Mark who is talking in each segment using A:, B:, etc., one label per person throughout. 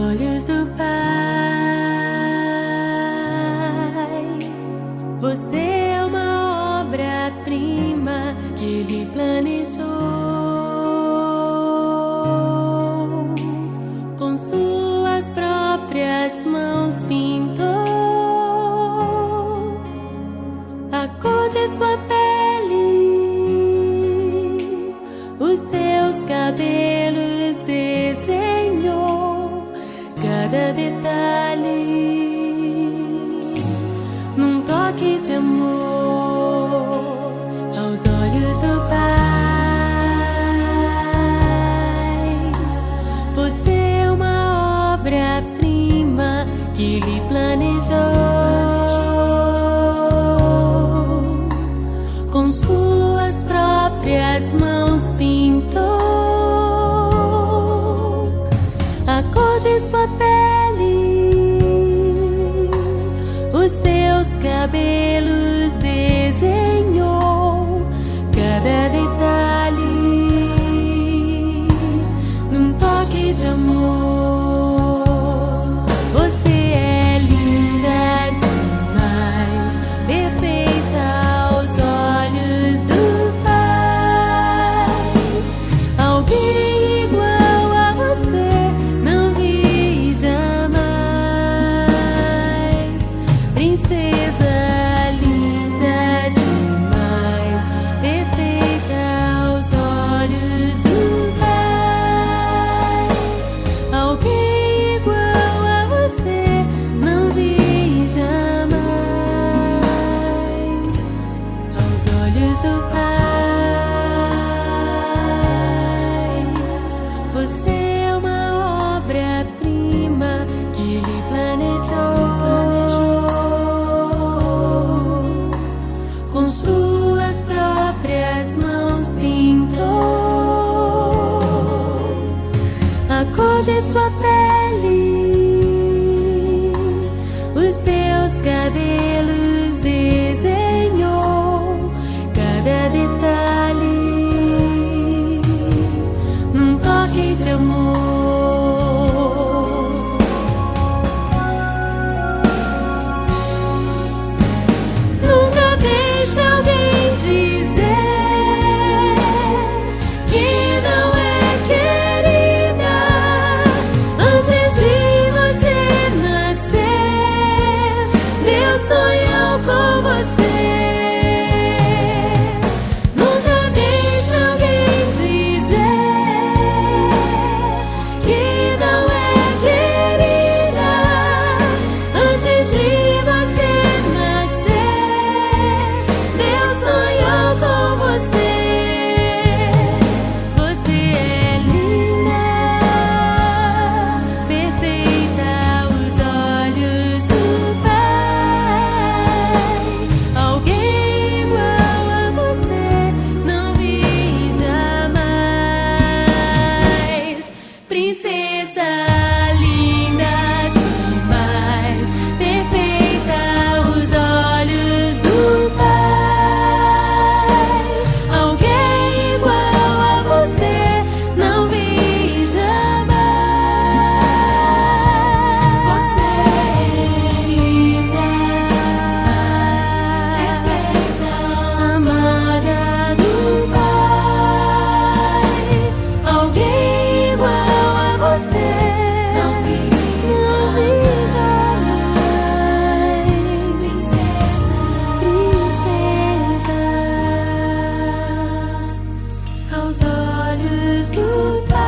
A: olhos do Pai, você é uma obra-prima que Ele planejou. Com suas próprias mãos pintou a cor de sua pele, os seus cabelos desenhou cada detalhe num toque de amor aos olhos do Pai. Você é uma obra-prima que Ele planejou. Com suas próprias mãos pintou a cor de sua pele, os seus cabelos desenhou cada detalhe num toque de amor. Você é linda demais, perfeita aos olhos do Pai. Alguém igual a você não vi jamais. Princesa linda demais, perfeita aos olhos do Pai. Alguém igual a você não vi jamais aos olhos do Pai. Você é uma obra-prima que Ele planejou. Com suas próprias mãos pintou a cor de sua pele, os seus cabelos desenhou cada detalhe num toque de amor. Nunca deixe alguém dizer que não é querida antes de você nascer. Deus sonhou com você. Nunca deixe alguém dizer que não é querida antes de você nascer. Deus sonhou com você. Você é linda, perfeita aos olhos do Pai. Alguém igual a você não vi jamais. Princesa linda demais, perfeita aos olhos do Pai. Alguém igual a você não vi jamais. Você é linda demais, perfeita, amada do Pai. Alguém igual a você não vi jamais. Princesa, princesa aos olhos do Pai.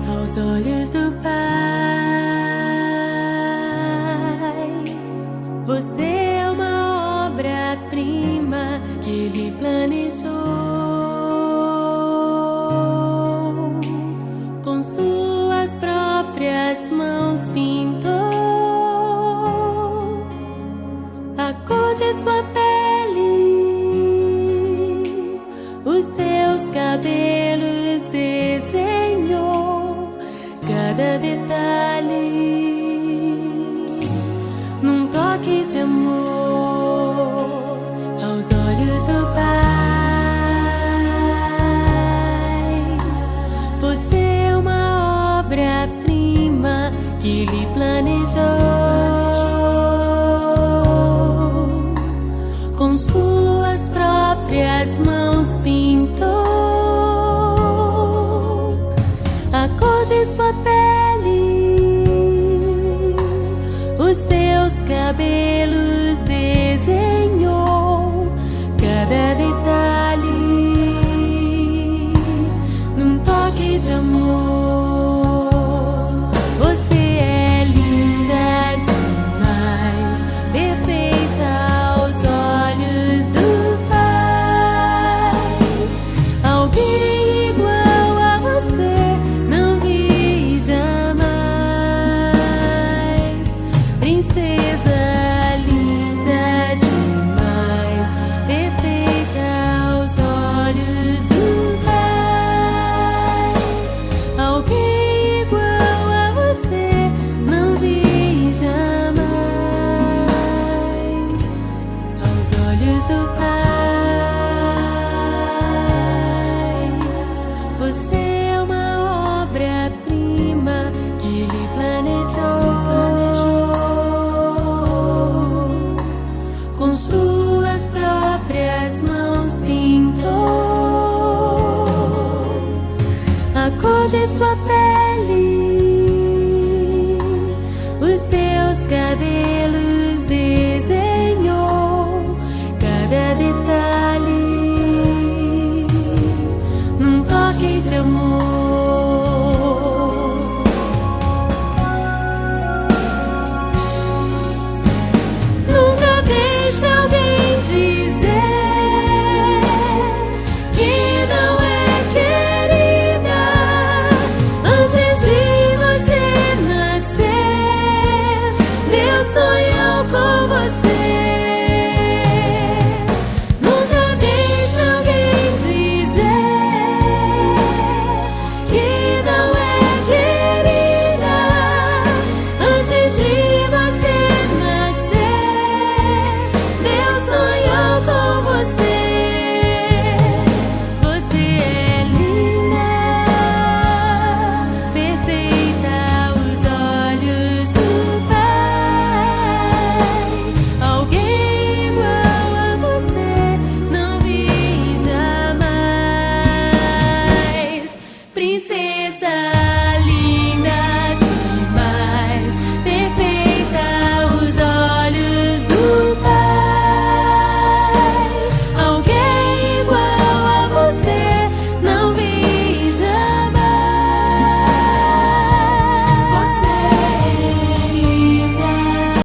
A: Aos olhos do Pai, você é uma obra-prima que Ele planejou. Com suas próprias mãos pintou a cor de sua pele, os seus cabelos sua pele, os seus cabelos desenhou cada detalhe num toque de amor. Você é linda demais, perfeita aos olhos do Pai. Alguém igual a você não vi jamais. Princesa linda demais, perfeita aos olhos do Pai. Alguém igual a você não vi jamais aos olhos do Pai. Você é uma obra-prima que Ele planejou, com suas próprias mãos pintou a cor de sua pele, os seus cabelos desenhou cada detalhe num toque de amor.